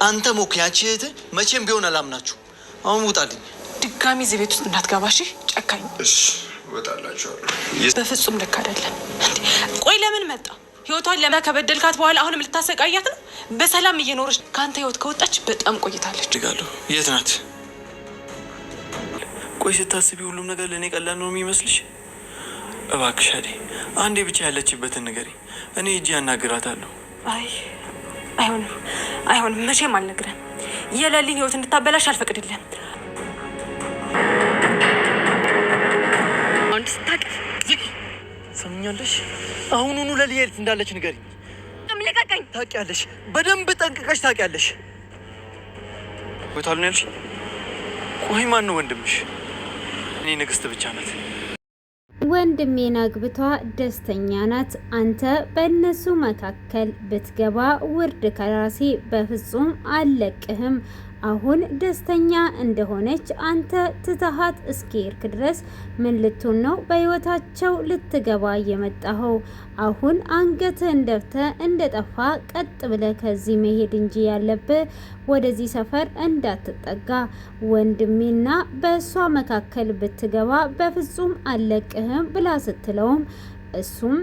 አንተ ሞክያች መቼም ቢሆን አላምናችሁ። አሁን ውጣልኝ። ድጋሚ እዚህ ቤት ውስጥ እንዳትገባ እሺ? ጨካኝ። እሺ እወጣላችኋለሁ። በፍጹም ልክ አይደለም። ቆይ ለምን መጣ? ህይወቷን ከበደልካት በኋላ አሁንም ልታሰቃያት ነው? በሰላም እየኖረች ከአንተ ህይወት ከወጣች በጣም ቆይታለች። ድጋለሁ። የት ናት? ቆይ ስታስቢ ሁሉም ነገር ለእኔ ቀላል ነው የሚመስልሽ? እባክሽ አደይ አንዴ ብቻ ያለችበትን ንገሪኝ። እኔ እጅ ያናግራታለሁ። አይሆንም፣ መቼም አልነግረም። የለሊን ህይወት እንድታበላሽ አልፈቅድልህም። አንድ ስታቀፍ ሰምኛለሽ? አሁኑኑ ለሊ የት እንዳለች ንገሪኝ። ልቀቀኝ። ታውቂያለሽ፣ በደንብ ጠንቅቀሽ ታውቂያለሽ። ቦታሉ ነው ያልሽ? ቆይ ማን ነው ወንድምሽ? እኔ ንግስት ብቻ ናት። ወንድሜን አግብቷ ደስተኛ ናት። አንተ በእነሱ መካከል ብትገባ ውርድ ከራሴ በፍጹም አልለቅህም። አሁን ደስተኛ እንደሆነች አንተ ትተሃት እስኪርክ ድረስ ምን ልትሆን ነው በህይወታቸው ልትገባ የመጣኸው? አሁን አንገትህን ደፍተህ እንደጠፋ ቀጥ ብለህ ከዚህ መሄድ እንጂ ያለብህ ወደዚህ ሰፈር እንዳትጠጋ። ወንድሜና በእሷ መካከል ብትገባ በፍጹም አልለቅህም ብላ ስትለውም እሱም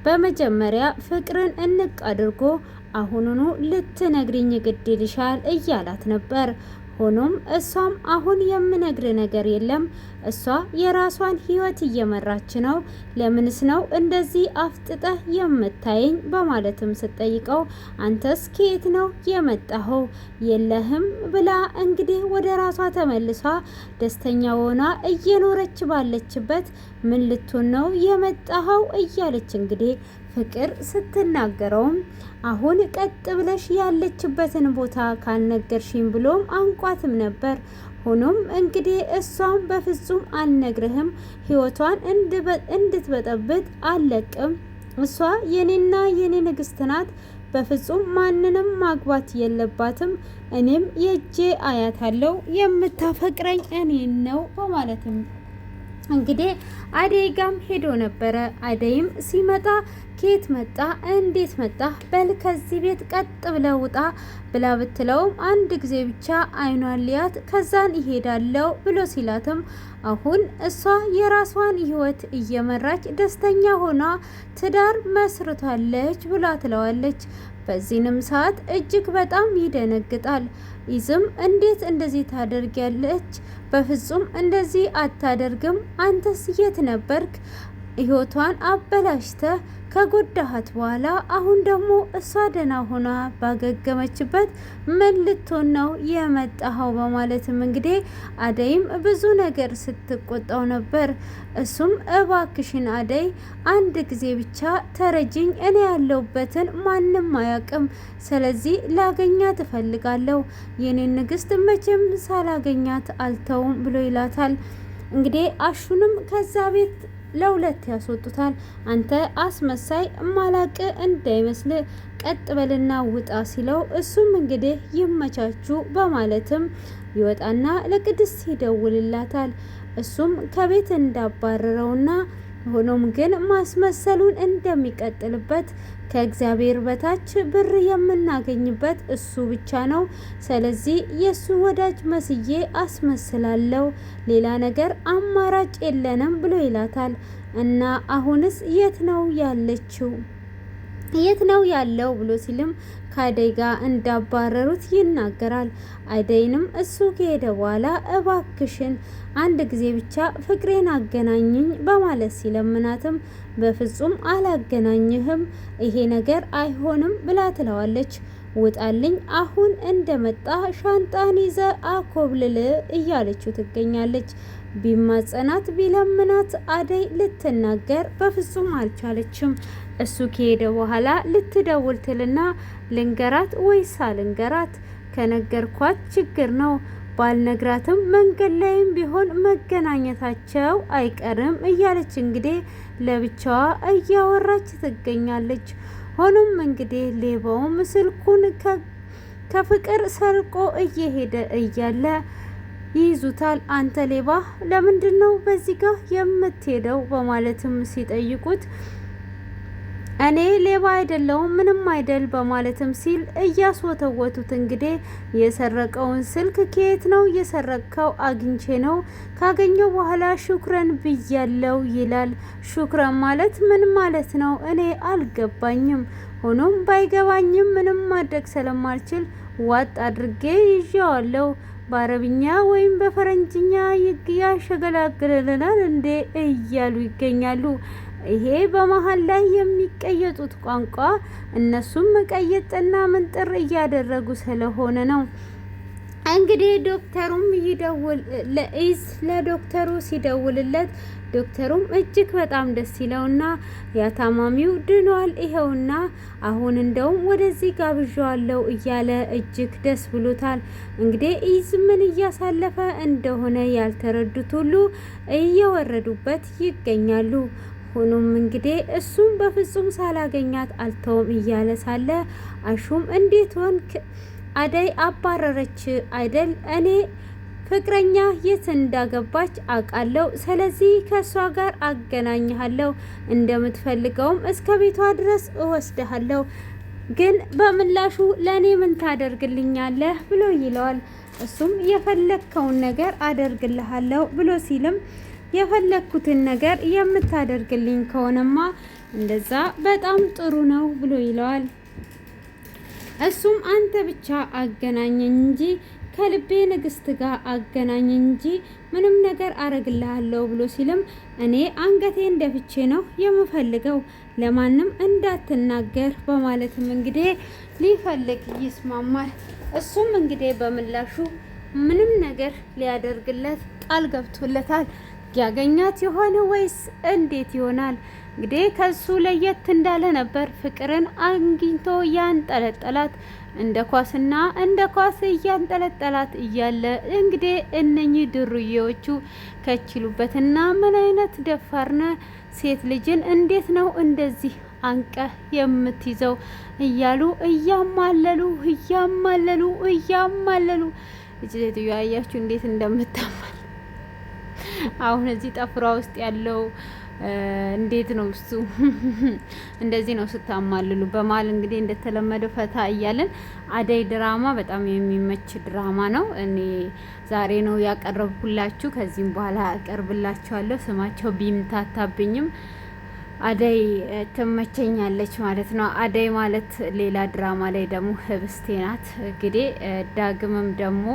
በመጀመሪያ ፍቅርን እንቅ አድርጎ አሁኑኑ ልትነግሪኝ ግድ ይልሻል እያላት ነበር። ሆኖም እሷም አሁን የምነግር ነገር የለም፣ እሷ የራሷን ህይወት እየመራች ነው፣ ለምንስ ነው እንደዚህ አፍጥጠህ የምታየኝ በማለትም ስትጠይቀው አንተስ ከየት ነው የመጣኸው የለህም ብላ እንግዲህ ወደ ራሷ ተመልሷ ደስተኛ ሆና እየኖረች ባለችበት ምን ልትሆን ነው የመጣኸው እያለች እንግዲህ ፍቅር ስትናገረውም አሁን ቀጥ ብለሽ ያለችበትን ቦታ ካልነገርሽኝ ብሎም አንቋትም ነበር። ሆኖም እንግዲህ እሷም በፍጹም አልነግርህም፣ ህይወቷን እንድትበጠብጥ አልለቅም፣ እሷ የኔና የኔ ንግስት ናት፣ በፍጹም ማንንም ማግባት የለባትም፣ እኔም የእጄ አያት አለው፣ የምታፈቅረኝ እኔን ነው በማለትም እንግዲህ አደይ ጋም ሄዶ ነበረ። አደይም ሲመጣ ከየት መጣ እንዴት መጣ በል ከዚህ ቤት ቀጥ ብለህ ውጣ ብላ ብትለውም አንድ ጊዜ ብቻ አይኗን ሊያት ከዛን ይሄዳለው ብሎ ሲላትም አሁን እሷ የራሷን ህይወት እየመራች ደስተኛ ሆና ትዳር መስርታለች ብላ ትለዋለች። በዚህንም ሰዓት እጅግ በጣም ይደነግጣል። ይዝም እንዴት እንደዚህ ታደርጊያለች? በፍጹም እንደዚህ አታደርግም። አንተስ የት ነበርክ? ህይወቷን አበላሽተህ ከጎዳሃት በኋላ አሁን ደግሞ እሷ ደህና ሆና ባገገመችበት ምን ልትሆን ነው የመጣኸው? በማለትም እንግዲህ አደይም ብዙ ነገር ስትቆጣው ነበር። እሱም እባክሽን አደይ አንድ ጊዜ ብቻ ተረጅኝ፣ እኔ ያለሁበትን ማንም አያውቅም፣ ስለዚህ ላገኛት እፈልጋለሁ፣ የኔን ንግስት መቼም ሳላገኛት አልተውም ብሎ ይላታል። እንግዲህ አሹንም ከዛ ቤት ለሁለት ያስወጡታል። አንተ አስመሳይ ማላቅ እንዳይመስል ቀጥ በልና ውጣ ሲለው እሱም እንግዲህ ይመቻቹ በማለትም ይወጣና ለቅድስት ይደውልላታል። እሱም ከቤት እንዳባረረውና ሆኖም ግን ማስመሰሉን እንደሚቀጥልበት ከእግዚአብሔር በታች ብር የምናገኝበት እሱ ብቻ ነው፣ ስለዚህ የሱ ወዳጅ መስዬ አስመስላለሁ፣ ሌላ ነገር አማራጭ የለንም ብሎ ይላታል። እና አሁንስ የት ነው ያለችው? የት ነው ያለው ብሎ ሲልም ከአደይ ጋር እንዳባረሩት ይናገራል። አደይንም እሱ ከሄደ በኋላ እባክሽን አንድ ጊዜ ብቻ ፍቅሬን አገናኝኝ በማለት ሲለምናትም በፍጹም አላገናኝህም፣ ይሄ ነገር አይሆንም ብላ ትለዋለች። ውጣልኝ፣ አሁን እንደመጣ ሻንጣን ይዘ አኮብልል እያለችው ትገኛለች። ቢማጸናት ቢለምናት አደይ ልትናገር በፍጹም አልቻለችም። እሱ ከሄደ በኋላ ልትደውል ትልና ልንገራት ወይስ አልንገራት? ከነገርኳት ችግር ነው፣ ባልነግራትም መንገድ ላይም ቢሆን መገናኘታቸው አይቀርም እያለች እንግዲህ ለብቻዋ እያወራች ትገኛለች። ሆኖም እንግዲህ ሌባውም ስልኩን ከፍቅር ሰርቆ እየሄደ እያለ ይይዙታል። አንተ ሌባ ለምንድን ነው በዚህ ጋር የምትሄደው? በማለትም ሲጠይቁት እኔ ሌባ አይደለሁም ምንም አይደል በማለትም ሲል እያስወተወቱት እንግዲህ የሰረቀውን ስልክ ከየት ነው የሰረቀው? አግኝቼ ነው ካገኘው በኋላ ሹክረን ብያለው ይላል። ሹክረን ማለት ምን ማለት ነው? እኔ አልገባኝም። ሆኖም ባይገባኝም ምንም ማድረግ ስለማልችል ዋጥ አድርጌ ይዤዋለሁ። በአረብኛ ወይም በፈረንጅኛ ያሸገላግልልናል እንዴ እያሉ ይገኛሉ። ይሄ በመሀል ላይ የሚቀየጡት ቋንቋ እነሱም መቀየጥና ምንጥር እያደረጉ ስለሆነ ነው። እንግዲህ ዶክተሩም ይደውል ለኢዝ ለዶክተሩ ሲደውልለት ዶክተሩም እጅግ በጣም ደስ ይለውና ያታማሚው ድኗል ይኸውና አሁን እንደውም ወደዚህ ጋብዣዋለሁ እያለ እጅግ ደስ ብሎታል። እንግዲህ ኢዝ ምን እያሳለፈ እንደሆነ ያልተረዱት ሁሉ እየወረዱበት ይገኛሉ። ሆኖም እንግዲህ እሱም በፍጹም ሳላገኛት አልተውም እያለ ሳለ አሹም እንዴት ሆንክ? አደይ አባረረች አይደል? እኔ ፍቅረኛ የት እንዳገባች አውቃለሁ። ስለዚህ ከእሷ ጋር አገናኝሃለሁ፣ እንደምትፈልገውም እስከ ቤቷ ድረስ እወስድሃለሁ። ግን በምላሹ ለእኔ ምን ታደርግልኛለህ ብሎ ይለዋል። እሱም የፈለግከውን ነገር አደርግልሃለሁ ብሎ ሲልም የፈለግኩትን ነገር የምታደርግልኝ ከሆነማ እንደዛ በጣም ጥሩ ነው ብሎ ይለዋል። እሱም አንተ ብቻ አገናኘኝ እንጂ ከልቤ ንግስት ጋር አገናኝ እንጂ ምንም ነገር አረግልሃለሁ ብሎ ሲልም እኔ አንገቴን ደፍቼ ነው የምፈልገው ለማንም እንዳትናገር በማለትም እንግዲህ ሊፈልግ ይስማማል። እሱም እንግዲህ በምላሹ ምንም ነገር ሊያደርግለት ቃል ገብቶለታል። ያገኛት የሆነ ወይስ እንዴት ይሆናል? እንግዲህ ከሱ ለየት እንዳለ ነበር ፍቅርን አግኝቶ ያንጠለጠላት። እንደ ኳስና እንደ ኳስ እያንጠለጠላት እያለ እንግዲህ እነኚህ ድሩዬዎቹ ከችሉበትና ምን አይነት ደፋርነ ሴት ልጅን እንዴት ነው እንደዚህ አንቀ የምትይዘው እያሉ እያማለሉ እጅ ሴትዮ አያችሁ እንዴት እንደምታማል። አሁን እዚህ ጠፍሯ ውስጥ ያለው እንዴት ነው እሱ እንደዚህ ነው ስታማልሉ በማል እንግዲህ እንደተለመደው ፈታ እያለን አደይ ድራማ በጣም የሚመች ድራማ ነው። እኔ ዛሬ ነው ያቀረብኩላችሁ፣ ከዚህም በኋላ አቀርብላችኋለሁ። ስማቸው ቢምታታብኝም አደይ ትመቸኛለች ማለት ነው። አደይ ማለት ሌላ ድራማ ላይ ደግሞ ህብስቴ ናት። እንግዲህ ዳግምም ደግሞ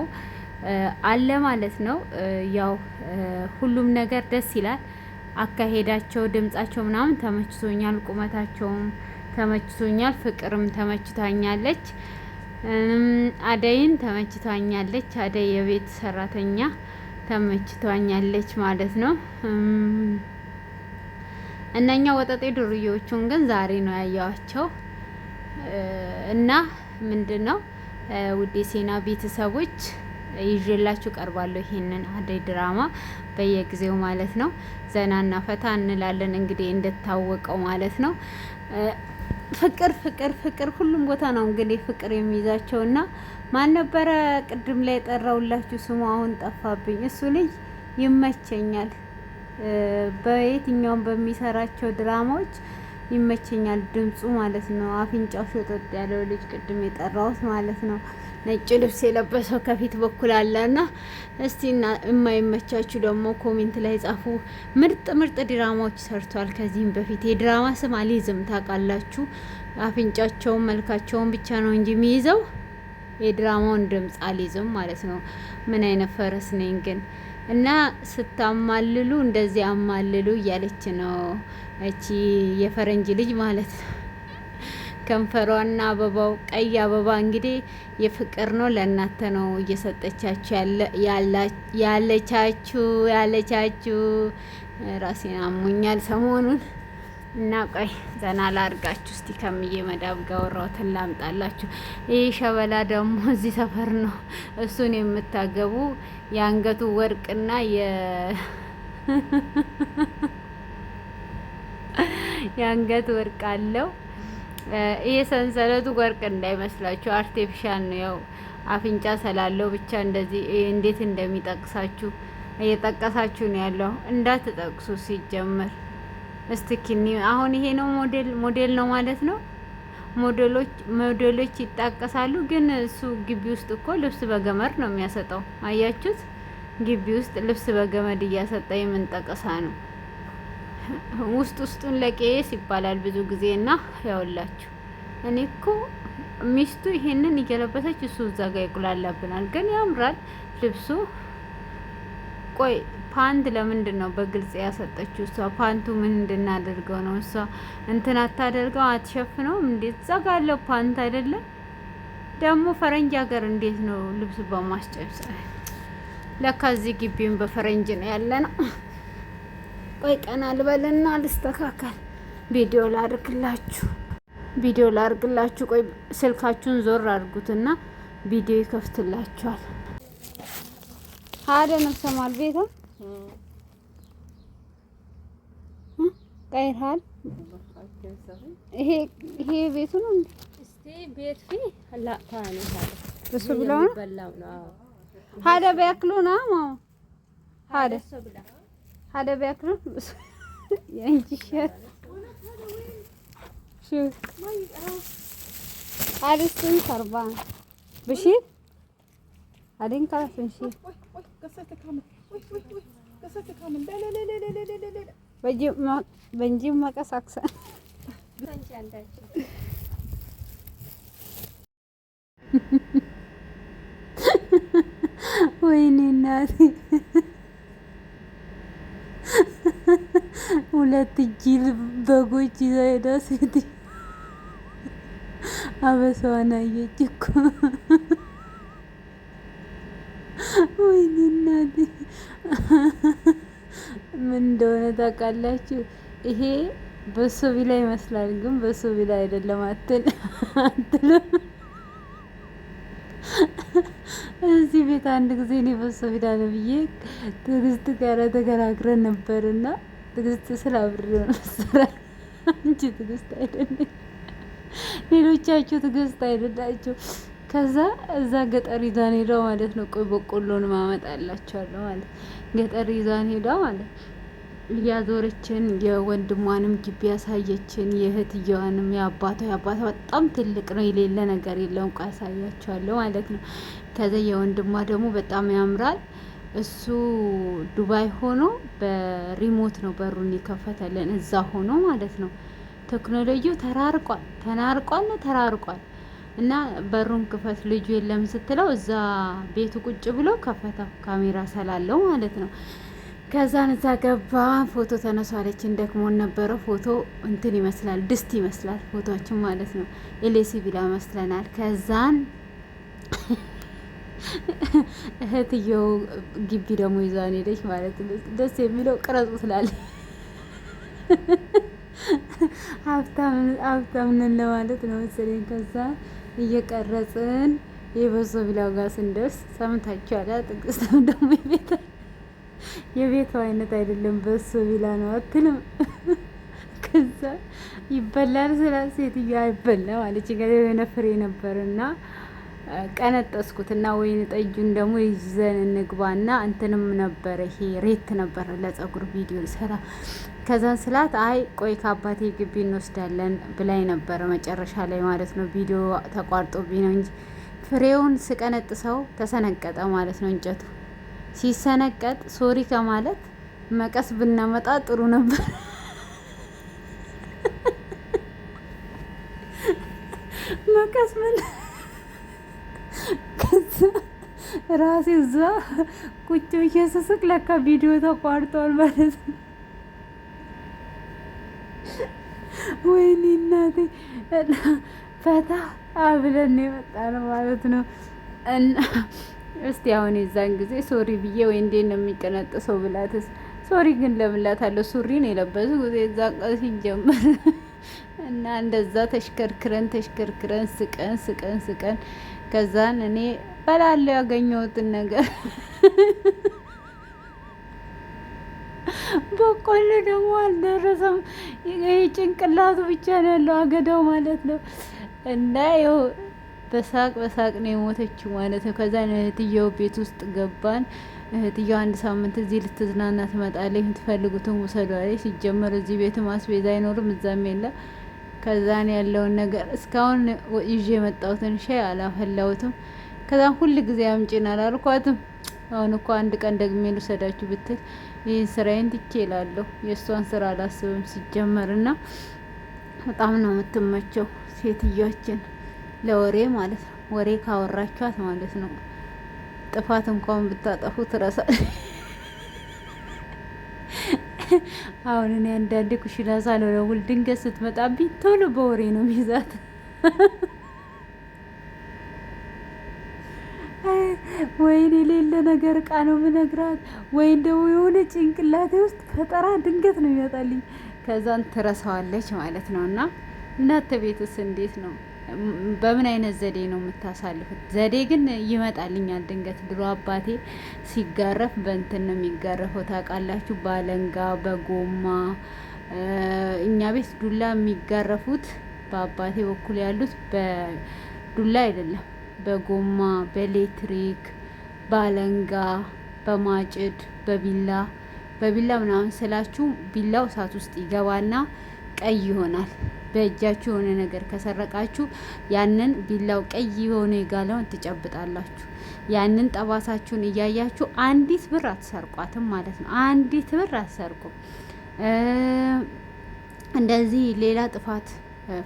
አለ ማለት ነው። ያው ሁሉም ነገር ደስ ይላል። አካሄዳቸው፣ ድምጻቸው ምናምን ተመችቶኛል። ቁመታቸውም ተመችቶኛል። ፍቅርም ተመችታኛለች። አደይን ተመችታኛለች። አደይ የቤት ሰራተኛ ተመችቷኛለች ማለት ነው። እነኛ ወጠጤ ዱርዬዎቹን ግን ዛሬ ነው ያየዋቸው እና ምንድን ነው ውዴ ሴና ቤተሰቦች ይዤላችሁ ቀርባለሁ። ይሄንን አደይ ድራማ በየጊዜው ማለት ነው ዘናና ፈታ እንላለን። እንግዲህ እንደታወቀው ማለት ነው ፍቅር ሁሉም ቦታ ነው እንግዲህ ፍቅር የሚይዛቸው እና ማን ነበረ ቅድም ላይ ጠራውላችሁ ስሙ አሁን ጠፋብኝ። እሱ ልጅ ይመቸኛል። በየትኛውም በሚሰራቸው ድራማዎች ይመቸኛል ድምፁ ማለት ነው። አፍንጫው ሾጠጥ ያለው ልጅ ቅድም የጠራሁት ማለት ነው። ነጭ ልብስ የለበሰው ከፊት በኩል አለና እስቲ የማይመቻችሁ ደግሞ ኮሜንት ላይ ጻፉ። ምርጥ ድራማዎች ሰርቷል ከዚህም በፊት። የድራማ ስም አልይዝም ታውቃላችሁ። አፍንጫቸውን መልካቸውን ብቻ ነው እንጂ የሚይዘው የድራማውን ድምፅ አልይዝም ማለት ነው። ምን አይነት ፈረስ ነኝ ግን እና ስታማልሉ እንደዚህ አማልሉ እያለች ነው እቺ የፈረንጅ ልጅ ማለት ነው። ከንፈሯና አበባው ቀይ አበባ እንግዲህ የፍቅር ነው። ለእናንተ ነው እየሰጠቻችሁ ያለቻችሁ። ራሴን አሞኛል ሰሞኑን እና ቆይ ዘና ላርጋችሁ እስቲ ከምዬ መዳብ ጋር ወራውትን ላምጣላችሁ። ይህ ሸበላ ደግሞ እዚህ ሰፈር ነው። እሱን የምታገቡ የአንገቱ ወርቅና የአንገት ወርቅ አለው። ይሄ ሰንሰለቱ ወርቅ እንዳይመስላችሁ አርቲፊሻል ነው። ያው አፍንጫ ስላለው ብቻ እንደዚህ እንዴት እንደሚጠቅሳችሁ እየጠቀሳችሁ ነው ያለው። እንዳትጠቅሱ ሲጀመር እስቲኪኒ አሁን ይሄ ነው ሞዴል ነው ማለት ነው። ሞዴሎች ይጣቀሳሉ። ግን እሱ ግቢ ውስጥ እኮ ልብስ በገመድ ነው የሚያሰጠው። አያችሁት? ግቢ ውስጥ ልብስ በገመድ እያሰጠ የምንጠቀሳ ነው። ውስጡን ለቄስ ይባላል ብዙ ጊዜ እና ያውላችሁ እኔ እኮ ሚስቱ ይሄንን እየለበሰች እሱ እዛ ጋር ይቁላላብናል። ግን ያምራል ልብሱ። ቆይ ፓንት ለምንድን ነው በግልጽ ያሰጠችው? እሷ ፓንቱ ምን እንድናደርገው ነው? እሷ እንትን አታደርገው አትሸፍነውም? እንዴት ዘጋለው ፓንት አይደለም ደግሞ ፈረንጅ ሀገር እንዴት ነው ልብስ በማስጨብጨ? ለካ እዚህ ግቢውን በፈረንጅ ነው ያለ ነው። ቆይ ቀና ልበልና ልስተካከል። ቪዲዮ ላድርግላችሁ። ቆይ ስልካችሁን ዞር አድርጉትና ቪዲዮ ይከፍትላችኋል። ሀደ ነው ሰማል ቤታ ቀይራል። ይሄ ቤቱ ነው እንዴ? እስቲ ቤት ፊ ታኒ በሱ ብለው ሀደ በያክሉና ሀደ በያክሉ ያንቺ ሸት አሪስን ተርባን بشير بعدين كده نشيل قصتك كامل قصتك كامل لا لا لا لا لا لا لا لا بنجيب مقص احسن ወይኔ እናቴ ሁለት ጅል በጎች ይዛ ሄዳ ሴት አበሳዋን አየች እኮ። ወይኔ እናቴ ምን እንደሆነ ታውቃላችሁ? ይሄ በሶ ቢላ ይመስላል፣ ግን በሶ ቢላ አይደለም። አትልም። እዚህ ቤት አንድ ጊዜ እኔ በሶ ቢላ ነው ብዬ ትዕግስት ጋር ተከራክረን ነበርና ትዕግስት ስላብሬው ነው መሰለኝ እንጂ ትዕግስት አይደለም። ሌሎቻችሁ ትዕግስት አይደላችሁ። ከዛ እዛ ገጠር ይዛን ሄዳ ማለት ነው። ቆይ በቆሎን ማመጣላችኋለሁ ማለት ገጠር ይዛን ሄዳ ማለት እያዞረችን የወንድሟንም ግቢ ያሳየችን፣ የእህትየዋንም የአባቷ በጣም ትልቅ ነው፣ የሌለ ነገር የለውም። ቆይ ያሳያችኋለሁ ማለት ነው። ከዛ የወንድሟ ደግሞ በጣም ያምራል። እሱ ዱባይ ሆኖ በሪሞት ነው በሩን የከፈተልን፣ እዛ ሆኖ ማለት ነው። ቴክኖሎጂው ተራርቋል እና በሩን ክፈት ልጁ የለም ስትለው እዛ ቤቱ ቁጭ ብሎ ከፈተው፣ ካሜራ ስላለው ማለት ነው። ከዛን እዛ ገባ፣ ፎቶ ተነሷለችን። ደክሞን ነበረ። ፎቶ እንትን ይመስላል፣ ድስት ይመስላል ፎቶችን ማለት ነው። ኤሌሲ ቢላ መስለናል። ከዛን እህትየው ግቢ ደግሞ ይዛን ሄደች ማለት ነው። ደስ የሚለው ቅረጹ ስላለ ሀብታም ነን ለማለት ነው መሰለኝ። ከዛ እየቀረጽን የበሶ ቢላው ጋር ስንደርስ ሰምታችኋል። ጥቅስም ደግሞ የቤቱ አይነት አይደለም በሶ ቢላ ነው አትልም። ከዛ ይበላል ስላት ሴትዮዋ አይበላ ማለች። የሆነ ፍሬ ነበርና ቀነጠስኩትና ወይን ጠጁን ደግሞ ይዘን እንግባና እንትንም ነበረ፣ ይሄ ሬት ነበረ ለጸጉር ቪዲዮ ሰራ። ከዛን ስላት አይ ቆይ ከአባቴ ግቢ እንወስዳለን ብላይ ነበረ መጨረሻ ላይ ማለት ነው። ቪዲዮ ተቋርጦብኝ ነው እንጂ ፍሬውን ስቀነጥሰው ተሰነቀጠ ማለት ነው። እንጨቱ ሲሰነቀጥ ሶሪ ከማለት መቀስ ብናመጣ ጥሩ ነበር። መቀስ ምን ከዛ ራሴ እዛ ቁጭ ብዬ ስስቅ ለካ ቪዲዮ ተቋርጧል ማለት ነው። ወይኔ እናቴ ፈታ ብለን የመጣነው ማለት ነው። እና እስቲ አሁን የዛን ጊዜ ሶሪ ብዬ ወይ እንዴት ነው የሚቀነጥሰው ብላትስ ሶሪ ግን ለምላታለሁ። ሱሪን የለበሱ ጊዜ እዛ ቀን ሲጀምር እና እንደዛ ተሽከርክረን ስቀን ከዛን እኔ በላለው ያገኘሁትን ነገር በቆሎ ደግሞ አልደረሰም። ይሄ ጭንቅላቱ ብቻ ነው ያለው አገዳው ማለት ነው። እና ይኸው በሳቅ ነው የሞተችው ማለት ነው። ከዛ እህትየው ቤት ውስጥ ገባን። እህትየው አንድ ሳምንት እዚህ ልትዝናና ትመጣለች፣ የምትፈልጉትን ውሰዱ አለች። ሲጀመር እዚህ ቤት ማስቤዛ አይኖርም እዛም የለ። ከዛን ያለውን ነገር እስካሁን ይዤ የመጣሁትን ሻይ አላፈላሁትም። ከዛም ሁል ጊዜ አምጪን አላልኳትም። አሁን እኮ አንድ ቀን ደግሜ ልውሰዳችሁ ብትል ይህን ስራዬን ትቼ እላለሁ። የእሷን ስራ አላስብም ሲጀመርና በጣም ነው የምትመቸው ሴትዮችን ለወሬ ማለት ነው። ወሬ ካወራችኋት ማለት ነው ጥፋት እንኳን ብታጠፉ ትረሳል። አሁን እኔ አንዳንዴ ኩሽና ሳልወለውል ድንገት ስትመጣብኝ ቶሎ በወሬ ነው ሚዛት። ወይኔ የሌለ ነገር እቃ ነው ምነግራት፣ ወይም ደግሞ የሆነ ጭንቅላቴ ውስጥ ፈጠራ ድንገት ነው ይመጣልኝ። ከዛን ትረሳዋለች ማለት ነው። እና እናንተ ቤትስ እንዴት ነው? በምን አይነት ዘዴ ነው የምታሳልፉት? ዘዴ ግን ይመጣልኛል ድንገት። ድሮ አባቴ ሲጋረፍ በእንትን ነው የሚጋረፈው ታውቃላችሁ፣ በአለንጋ በጎማ። እኛ ቤት ዱላ የሚጋረፉት በአባቴ በኩል ያሉት በዱላ አይደለም፣ በጎማ በኤሌክትሪክ በአለንጋ በማጭድ በቢላ ምናምን ስላችሁ ቢላው እሳት ውስጥ ይገባና ቀይ ይሆናል። በእጃችሁ የሆነ ነገር ከሰረቃችሁ ያንን ቢላው ቀይ የሆነ የጋለውን ትጨብጣላችሁ። ያንን ጠባሳችሁን እያያችሁ አንዲት ብር አትሰርቋትም ማለት ነው። አንዲት ብር አትሰርቁም። እንደዚህ ሌላ ጥፋት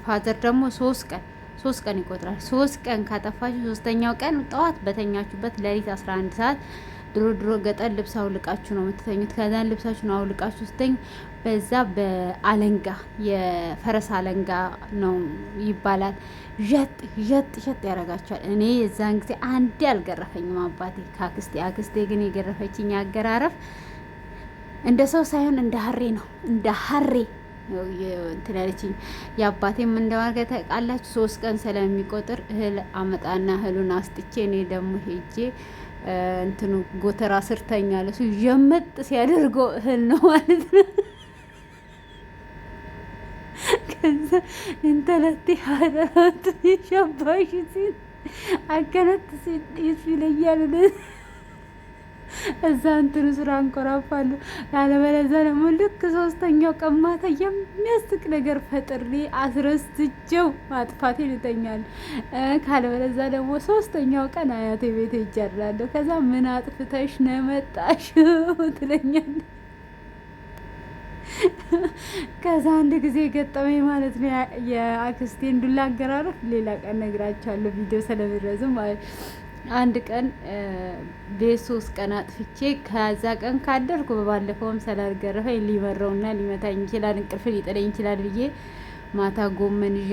ፋዘር ደግሞ ሶስት ቀን ይቆጥራል። 3 ቀን ካጠፋችሁ 3ኛው ቀን ጠዋት በተኛችሁበት ሌሊት 11 ሰዓት ድሮ ገጠር ልብስ አውልቃችሁ ነው የምትተኙት። ከዛን ልብሳችሁን አውልቃችሁ ስተኙ በዛ በአለንጋ የፈረስ አለንጋ ነው ይባላል። ዠጥ ያረጋችኋል። እኔ የዛን ጊዜ አንዴ አልገረፈኝም አባቴ አክስቴ ግን የገረፈችኝ አገራረፍ እንደ ሰው ሳይሆን እንደ ሀሬ ነው። እንደ ሀሬ እንትን ያለችኝ የአባቴም እንደማርገ ታውቃላችሁ። 3 ቀን ስለሚቆጥር እህል አመጣና እህሉን አስጥቼ እኔ ደግሞ ሄጄ እንትኑ ጎተራ ስር ተኛለሁ። እሱ ዠመጥ ሲያደርገው እህል ነው ማለት ነው። ከዛ እንተለቲ ሀደራት ሸባሽ ሲል አገነት ይለያል እዛ እንትኑ ስራ አንኮራፋለሁ። ያለበለዚያ ደግሞ ልክ 3ኛው ቀን ማታ የሚያስቅ ነገር ፈጥሬ አስረስቸው ማጥፋቴን እተኛለሁ። ካለበለዚያ ደግሞ 3ኛው ቀን አያቴ ቤት ይጃላለሁ። ከዛ ምን አጥፍተሽ ነው መጣሽ ትለኛለች። ከዛ አንድ ጊዜ ገጠመኝ ማለት ነው የአክስቴን ዱላ አገራረፍ። ሌላ ቀን ነግራቸዋለሁ ቪዲዮ ስለሚረዝም ማለት አንድ ቀን ቤት 3 ቀን አጥፍቼ ከዛ ቀን ካደርኩ በባለፈውም ስላልገረፈኝ ሊመረውና ሊመታኝ ይችላል፣ እንቅልፍ ሊጥለኝ ይችላል ብዬ ማታ ጎመን ይዤ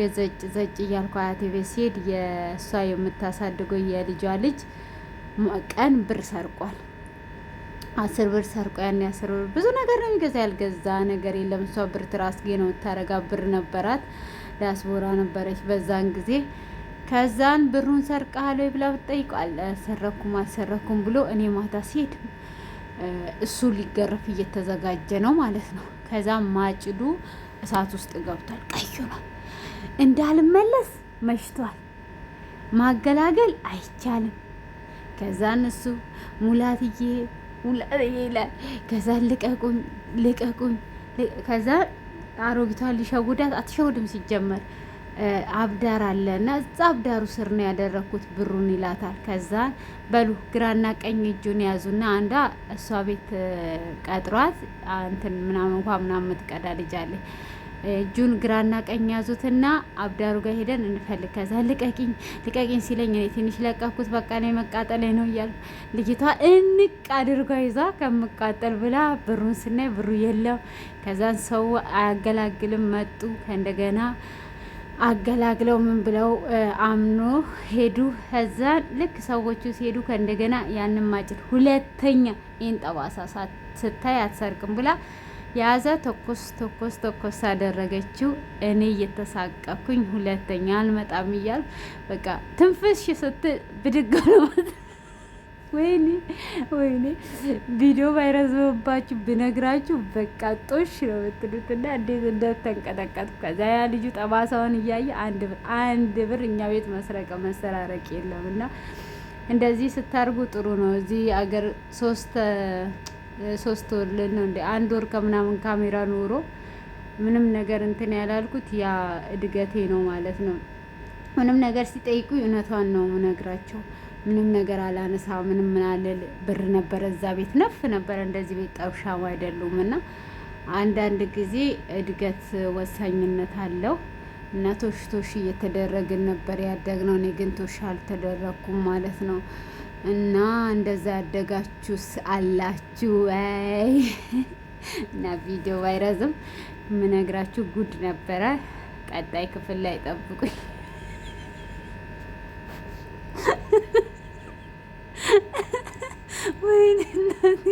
ዘጭ እያልኩ አያቴ ቤት ሲሄድ የእሷ የምታሳድገው የልጇ ልጅ ቀን ብር ሰርቋል። 10 ብር ሰርቆ ያን 10 ብር ብዙ ነገር ነው የሚገዛ፣ ያልገዛ ነገር የለም። እሷ ብር ትራስጌ ነው የምታረጋ። ብር ነበራት፣ ዲያስፖራ ነበረች በዛን ጊዜ። ከዛን ብሩን ሰርቀሃል ወይ ብላ ብትጠይቀው አልሰረኩም ብሎ እኔ ማታ ሲሄድ እሱ ሊገረፍ እየተዘጋጀ ነው ማለት ነው። ከዛም ማጭዱ እሳት ውስጥ ገብቷል፣ ቀይ ሆኗል። እንዳልመለስ መሽቷል፣ ማገላገል አይቻልም። ከዛን እሱ ሙላትዬ ይላል። ከዛ ልቀቁኝ። ከዛ አሮጊቷን ሊሸጉዳት አትሸውድም ሲጀመር አብዳር አለ እና እዛ አብዳሩ ስር ነው ያደረኩት ብሩን ይላታል። ከዛ በሉ ግራና ቀኝ እጁን ያዙና አንዷ እሷ ቤት ቀጥሯት እንትን ምናምን እንኳ ምናምን የምትቀዳ ልጅ አለ። እጁን ግራና ቀኝ ያዙትና አብዳሩ ጋር ሄደን እንፈልግ። ከዛ ልቀቂኝ ሲለኝ እኔ ትንሽ ለቀኩት። በቃ ላይ መቃጠል ነው እያልኩ ልጅቷ እንቅ አድርጓ ይዛ ከምቃጠል ብላ ብሩን ስናይ ብሩ የለም። ከዛን ሰው አያገላግልም መጡ። ከእንደገና አገላግለው ምን ብለው አምኖ ሄዱ። ከዛ ልክ ሰዎቹ ሲሄዱ ከእንደገና ያንን ማጭድ ሁለተኛ ይህን ጠባሳ ስታይ አትሰርቅም ብላ የያዘ ተኮስ አደረገችው። እኔ እየተሳቀኩኝ ሁለተኛ አልመጣም እያል በቃ ትንፍሽ ስትል ብድግ ነው ወይኔ ወይኔ ቪዲዮ ባይረዝምባችሁ ብነግራችሁ በቃ ጦሽ ነው የምትሉት። እና እንዴት እንደተንቀጠቀጥኩ ከዛ ያ ልጁ ጠባሳውን እያየ አንድ ብር እኛ ቤት መስረቅ መሰራረቅ የለም። እና እንደዚህ ስታርጉ ጥሩ ነው። እዚህ አገር ሶስት ወር ነው እንደ 1 ወር ከምናምን ካሜራ ኖሮ ምንም ነገር እንትን ያላልኩት ያ እድገቴ ነው ማለት ነው። ምንም ነገር ሲጠይቁ እውነቷን ነው ነግራቸው። ምንም ነገር አላነሳ ምንም ምናልል ብር ነበረ እዛ ቤት ነፍ ነበረ። እንደዚህ ቤት ጠብሻም አይደሉም። እና አንዳንድ ጊዜ እድገት ወሳኝነት አለው። እና ቶሽ እየተደረግን ነበር ያደግነው። እኔ ግን ቶሽ አልተደረኩም ማለት ነው። እና እንደዛ ያደጋችሁስ አላችሁ? አይ እና ቪዲዮ ባይረዝም ምነግራችሁ ጉድ ነበረ። ቀጣይ ክፍል ላይ ጠብቁኝ። ወይኔ እናቴ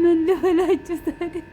ምን ልበላችሁ ታዲያ።